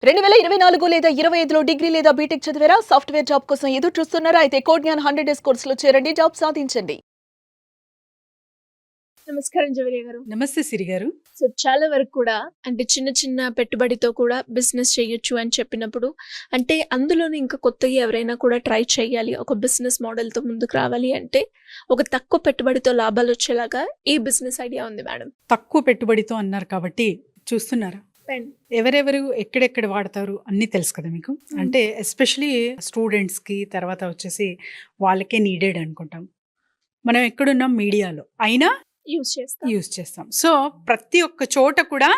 2024 లేదా 25లో డిగ్రీ లేదా బీటెక్ చదివారా? సాఫ్ట్‌వేర్ జాబ్ కోసం ఎదురు చూస్తున్నారా? అయితే కోడ్ జ్ఞాన్ 100 డేస్ కోర్సులో చేరండి. జాబ్ సాధించండి. నమస్కారం జవేరియా గారు. నమస్తే సిరి గారు. సో చాలా వరకు కూడా అంటే చిన్న చిన్న పెట్టుబడితో కూడా బిజినెస్ చేయొచ్చు అని చెప్పినప్పుడు అంటే అందులోనే ఇంకా కొత్తగా ఎవరైనా కూడా ట్రై చేయాలి. ఒక బిజినెస్ మోడల్‌తో ముందుకు రావాలి అంటే ఒక తక్కువ పెట్టుబడితో లాభాలు వచ్చేలాగా ఈ బిజినెస్ ఐడియా ఉంది మేడం. తక్కువ పెట్టుబడితో అన్నారు కాబట్టి చూస్తున్నారా? పెన్. ఎవరెవరు ఎక్కడెక్కడ వాడతారు అన్నీ తెలుసు కదా మీకు. అంటే ఎస్పెషలీ స్టూడెంట్స్‌కి తర్వాత వచ్చేసి వాళ్ళకే నీడెడ్ అనుకుంటాం. మనం ఎక్కడున్నాం మీడియాలో అయినా యూజ్ చేస్తాం. సో ప్రతి ఒక్క చోట కూడా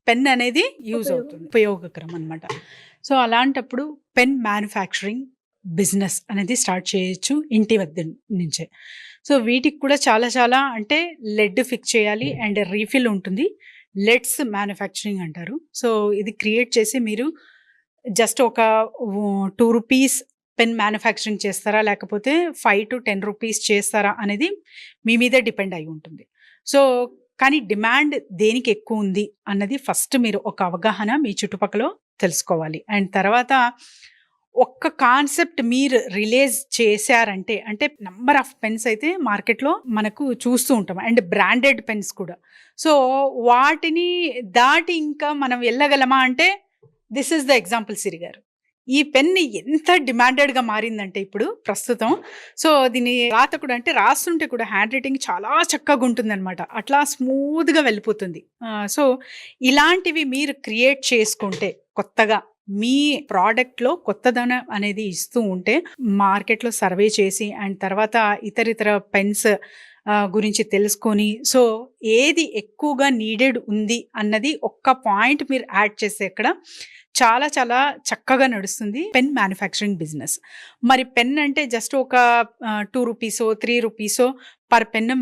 పెన్ అనేది యూజ్ అవుతుంది, ఉపయోగకరం అనమాట. సో అలాంటప్పుడు పెన్ మ్యానుఫ్యాక్చరింగ్ బిజినెస్ అనేది స్టార్ట్ చేయొచ్చు ఇంటి వద్ద నుంచే. సో వీటికి కూడా చాలా చాలా అంటే లెడ్ ఫిక్స్ చేయాలి అండ్ రీఫిల్ ఉంటుంది. లెడ్స్ మ్యానుఫ్యాక్చరింగ్ అంటారు. సో ఇది క్రియేట్ చేసి మీరు జస్ట్ ఒక ₹2 పెన్ మ్యానుఫ్యాక్చరింగ్ చేస్తారా, లేకపోతే 5 to 10 రూపీస్ చేస్తారా అనేది మీ మీదే డిపెండ్ అయి ఉంటుంది. సో కానీ డిమాండ్ దేనికి ఎక్కువ ఉంది అన్నది ఫస్ట్ మీరు ఒక అవగాహన మీ చుట్టుపక్కల తెలుసుకోవాలి. అండ్ తర్వాత ఒక్క కాన్సెప్ట్ మీరు రిలీజ్ చేశారంటే అంటే నంబర్ ఆఫ్ పెన్స్ అయితే మార్కెట్లో మనకు చూస్తూ ఉంటాం అండ్ బ్రాండెడ్ పెన్స్ కూడా. సో వాటిని దాటి ఇంకా మనం వెళ్ళగలమా అంటే దిస్ ఇస్ ద ఎగ్జాంపుల్ సిరి గారు. ఈ పెన్ ఎంత డిమాండెడ్గా మారిందంటే ఇప్పుడు ప్రస్తుతం. సో దీని రాత కూడా అంటే రాస్తుంటే కూడా హ్యాండ్ రైటింగ్ చాలా చక్కగా ఉంటుందన్నమాట. అట్లా స్మూత్గా వెళ్ళిపోతుంది. సో ఇలాంటివి మీరు క్రియేట్ చేసుకుంటే కొత్తగా మీ ప్రోడక్ట్లో కొత్తదనం అనేది ఇస్తూ ఉంటే మార్కెట్లో సర్వే చేసి అండ్ తర్వాత ఇతరితర పెన్స్ గురించి తెలుసుకొని సో ఏది ఎక్కువగా నీడెడ్ ఉంది అన్నది ఒక్క పాయింట్ మీరు యాడ్ చేస్తే ఇక్కడ చాలా చాలా చక్కగా నడుస్తుంది పెన్ మ్యానుఫ్యాక్చరింగ్ బిజినెస్. మరి పెన్ అంటే జస్ట్ ఒక ₹2 ₹3 పర్ పెన్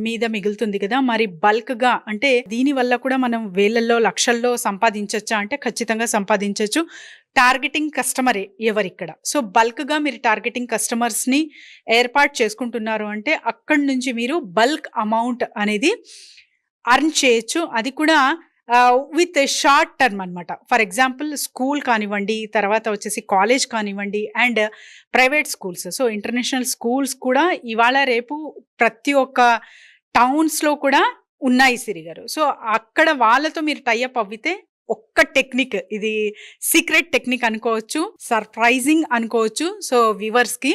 మీద మిగులుతుంది కదా. మరి బల్క్గా అంటే దీనివల్ల కూడా మనం వేలల్లో లక్షల్లో సంపాదించవచ్చా అంటే ఖచ్చితంగా సంపాదించవచ్చు. టార్గెటింగ్ కస్టమరే ఎవరిక్కడ. సో బల్క్గా మీరు టార్గెటింగ్ కస్టమర్స్ని ఏర్పాటు చేసుకుంటున్నారు అంటే అక్కడి నుంచి మీరు బల్క్ అమౌంట్ అనేది అర్న్ చేయొచ్చు. అది కూడా విత్ షార్ట్ టర్మ్ అనమాట. ఫర్ ఎగ్జాంపుల్ స్కూల్ కానివ్వండి, తర్వాత వచ్చేసి కాలేజ్ కానివ్వండి and private schools. So international schools కూడా ఇవాళ రేపు ప్రతి ఒక్క టౌన్స్లో కూడా ఉన్నాయి సిరి గారు. సో అక్కడ వాళ్ళతో మీరు టైఅప్ అవ్వితే ఒక్క టెక్నిక్, ఇది సీక్రెట్ టెక్నిక్ అనుకోవచ్చు, సర్ప్రైజింగ్ అనుకోవచ్చు. సో వ్యూవర్స్కి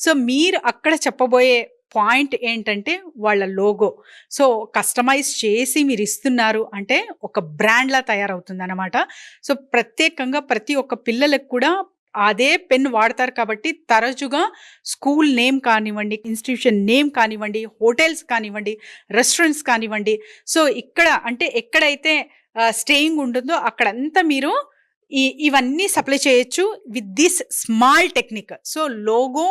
సో మీరు అక్కడ చెప్పబోయే పాయింట్ ఏంటంటే వాళ్ళ లోగో. సో కస్టమైజ్ చేసి మీరు ఇస్తున్నారు అంటే ఒక బ్రాండ్లా తయారవుతుంది అనమాట. సో ప్రత్యేకంగా ప్రతి ఒక్క పిల్లలకు కూడా అదే పెన్ వాడతారు కాబట్టి తరచుగా స్కూల్ నేమ్ కానివ్వండి, ఇన్స్టిట్యూషన్ నేమ్ కానివ్వండి, హోటల్స్ కానివ్వండి, రెస్టారెంట్స్ కానివ్వండి, సో ఇక్కడ అంటే ఎక్కడైతే స్టేయింగ్ ఉంటుందో అక్కడంతా మీరు ఇవన్నీ సప్లై చేయొచ్చు with this small technique. So logo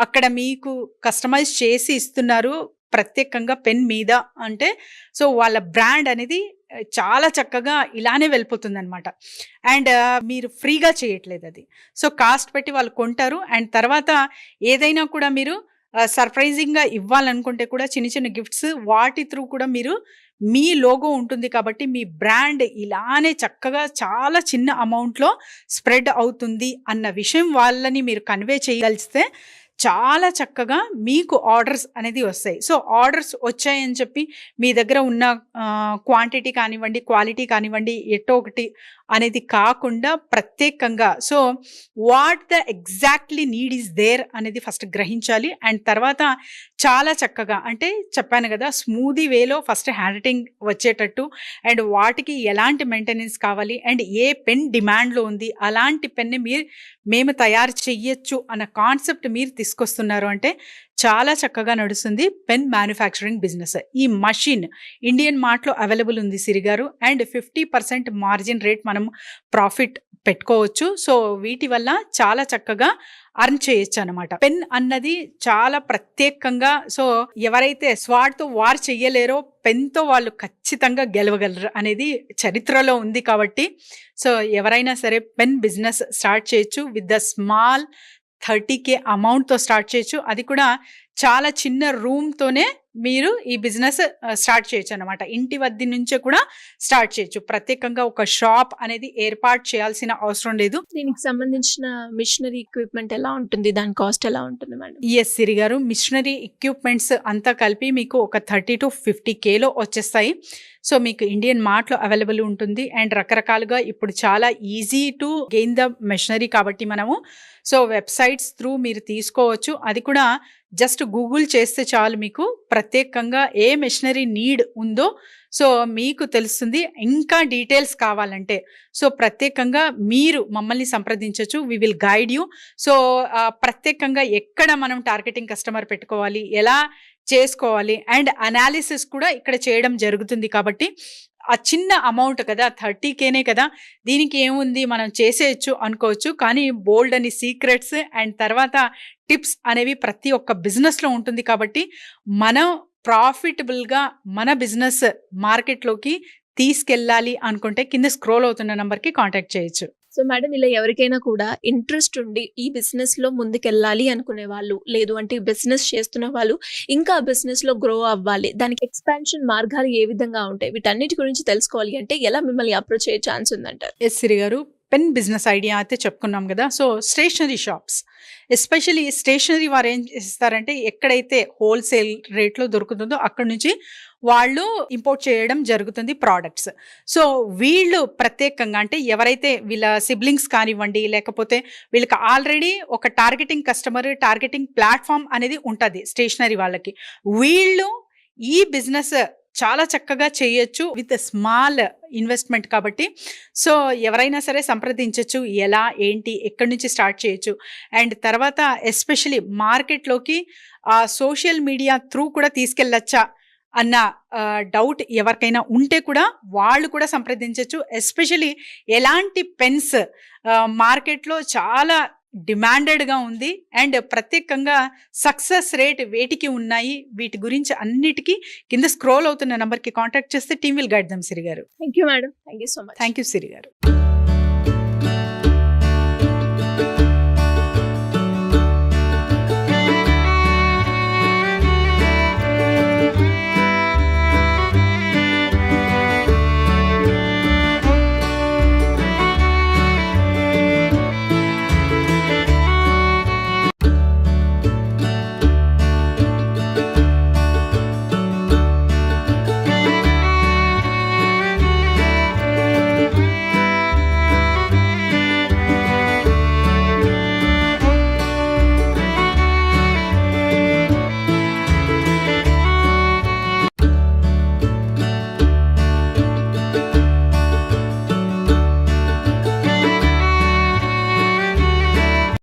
అక్కడ మీకు కస్టమైజ్ చేసి ఇస్తున్నారు ప్రత్యేకంగా పెన్ మీద అంటే సో వాళ్ళ బ్రాండ్ అనేది చాలా చక్కగా ఇలానే వెళ్ళిపోతుంది అనమాట. అండ్ మీరు ఫ్రీగా చేయట్లేదు అది. సో కాస్ట్ పెట్టి వాళ్ళు కొంటారు. అండ్ తర్వాత ఏదైనా కూడా మీరు సర్ప్రైజింగ్గా ఇవ్వాలనుకుంటే కూడా చిన్న చిన్న గిఫ్ట్స్ వాటి త్రూ కూడా మీరు మీ లోగో ఉంటుంది కాబట్టి మీ బ్రాండ్ ఇలానే చక్కగా చాలా చిన్న అమౌంట్లో స్ప్రెడ్ అవుతుంది అన్న విషయం వాళ్ళని మీరు కన్వే చేయగలిస్తే చాలా చక్కగా మీకు ఆర్డర్స్ అనేది వస్తాయి. సో ఆర్డర్స్ వచ్చాయని చెప్పి మీ దగ్గర ఉన్న క్వాంటిటీ కానివ్వండి, క్వాలిటీ కానివ్వండి, ఎటో ఒకటి అనేది కాకుండా ప్రత్యేకంగా so what the exactly need is there అనేది ఫస్ట్ గ్రహించాలి. అండ్ తర్వాత చాలా చక్కగా అంటే చెప్పాను కదా స్మూదీ వేలో ఫస్ట్ హ్యాండ్ రైటింగ్ వచ్చేటట్టు అండ్ వాటికి ఎలాంటి మెయింటెనెన్స్ కావాలి అండ్ ఏ పెన్ డిమాండ్లో ఉంది అలాంటి పెన్ని మేము తయారు చెయ్యొచ్చు అన్న కాన్సెప్ట్ మీరు తీసుకొస్తున్నారు అంటే చాలా చక్కగా నడుస్తుంది పెన్ మ్యానుఫ్యాక్చరింగ్ బిజినెస్. ఈ మషిన్ ఇండియన్ మార్ట్లో అవైలబుల్ ఉంది సిరి గారు. అండ్ 50% మార్జిన్ రేట్ మనం ప్రాఫిట్ పెట్టుకోవచ్చు. సో వీటి వల్ల చాలా చక్కగా అర్న్ చేయొచ్చు అనమాట. పెన్ అన్నది చాలా ప్రత్యేకంగా సో ఎవరైతే స్వాడ్తో వార్ చెయ్యలేరో పెన్తో వాళ్ళు ఖచ్చితంగా గెలవగలరు అనేది చరిత్రలో ఉంది కాబట్టి సో ఎవరైనా సరే పెన్ బిజినెస్ స్టార్ట్ చేయొచ్చు విత్ ద స్మాల్ 30K అమౌంట్తో స్టార్ట్ చేయొచ్చు. అది కూడా చాలా చిన్న రూమ్తోనే మీరు ఈ బిజినెస్ స్టార్ట్ చేయొచ్చు అనమాట. ఇంటి వద్ద నుంచే కూడా స్టార్ట్ చేయొచ్చు. ప్రత్యేకంగా ఒక షాప్ అనేది ఏర్పాటు చేయాల్సిన అవసరం లేదు. దీనికి సంబంధించిన మిషనరీ ఎక్విప్మెంట్ ఎలా ఉంటుంది, దాని కాస్ట్ ఎలా ఉంటుంది మేడం? ఎస్ సిరి గారు, మిషనరీ ఎక్విప్మెంట్స్ అంతా కలిపి మీకు ఒక 30 to 50Kలో వచ్చేస్తాయి. సో మీకు ఇండియన్ మార్ట్లో అవైలబుల్ ఉంటుంది. అండ్ రకరకాలుగా ఇప్పుడు చాలా easy to gain the machinery కాబట్టి మనము సో వెబ్సైట్స్ త్రూ మీరు తీసుకోవచ్చు. అది కూడా జస్ట్ గూగుల్ చేస్తే చాలు, మీకు ప్రత్యేకంగా ఏ మెషనరీ నీడ్ ఉందో సో మీకు తెలుస్తుంది. ఇంకా డీటెయిల్స్ కావాలంటే సో ప్రత్యేకంగా మీరు మమ్మల్ని సంప్రదించవచ్చు. We will guide you. So ప్రత్యేకంగా ఎక్కడ మనం టార్గెటింగ్ కస్టమర్ పెట్టుకోవాలి, ఎలా చేసుకోవాలి అండ్ అనాలిసిస్ కూడా ఇక్కడ చేయడం జరుగుతుంది. కాబట్టి ఆ చిన్న అమౌంట్ కదా, 30Kనే కదా, దీనికి ఏముంది మనం చేసేయచ్చు అనుకోవచ్చు. కానీ బోల్డ్ అని సీక్రెట్స్ అండ్ తర్వాత టిప్స్ అనేవి ప్రతి ఒక్క బిజినెస్లో ఉంటుంది. కాబట్టి మనం ప్రాఫిటబుల్గా మన బిజినెస్ మార్కెట్లోకి తీసుకెళ్ళాలి అనుకుంటే కింద స్క్రోల్ అవుతున్న నెంబర్కి కాంటాక్ట్ చేయొచ్చు. సో మేడం, ఇలా ఎవరికైనా కూడా ఇంట్రెస్ట్ ఉండి ఈ బిజినెస్లో ముందుకెళ్ళాలి అనుకునే వాళ్ళు, లేదు అంటే ఈ బిజినెస్ చేస్తున్న వాళ్ళు ఇంకా బిజినెస్లో గ్రో అవ్వాలి, దానికి ఎక్స్పాన్షన్ మార్గాలు ఏ విధంగా ఉంటాయి, వీటన్నిటి గురించి తెలుసుకోవాలి అంటే ఎలా మిమ్మల్ని అప్రోచ్ అయ్యే ఛాన్స్ ఉందంటారు? ఎస్ సిరి గారు, పెన్ బిజినెస్ ఐడియా అయితే చెప్పుకున్నాం కదా. So stationery shops, especially stationery వారు ఏం చేస్తారంటే ఎక్కడైతే హోల్సేల్ రేట్లో దొరుకుతుందో అక్కడ నుంచి వాళ్ళు ఇంపోర్ట్ చేయడం జరుగుతుంది ప్రోడక్ట్స్. సో వీళ్ళు ప్రత్యేకంగా అంటే ఎవరైతే వీళ్ళ సిబ్లింగ్స్ కానివ్వండి, లేకపోతే వీళ్ళకి ఆల్రెడీ ఒక టార్గెటింగ్ కస్టమర్, టార్గెటింగ్ ప్లాట్ఫామ్ అనేది ఉంటుంది స్టేషనరీ వాళ్ళకి. వీళ్ళు ఈ బిజినెస్ చాలా చక్కగా చేయొచ్చు విత్ స్మాల్ ఇన్వెస్ట్మెంట్. కాబట్టి సో ఎవరైనా సరే సంప్రదించవచ్చు. ఎలా, ఏంటి, ఎక్కడి నుంచి స్టార్ట్ చేయొచ్చు అండ్ తర్వాత ఎస్పెషలీ మార్కెట్లోకి సోషల్ మీడియా త్రూ కూడా తీసుకెళ్ళచ్చా అన్న డౌట్ ఎవరికైనా ఉంటే కూడా వాళ్ళు కూడా సంప్రదించవచ్చు. ఎస్పెషలీ ఎలాంటి పెన్స్ మార్కెట్లో చాలా డిమాండెడ్గా ఉంది అండ్ ప్రత్యేకంగా సక్సెస్ రేట్ వేటికి ఉన్నాయి, వీటి గురించి అన్నిటికీ కింద స్క్రోల్ అవుతున్న నెంబర్కి కాంటాక్ట్ చేస్తే team will guide them. Siri గారు, thank you madam. Thank you so much. Thank you Siri గారు.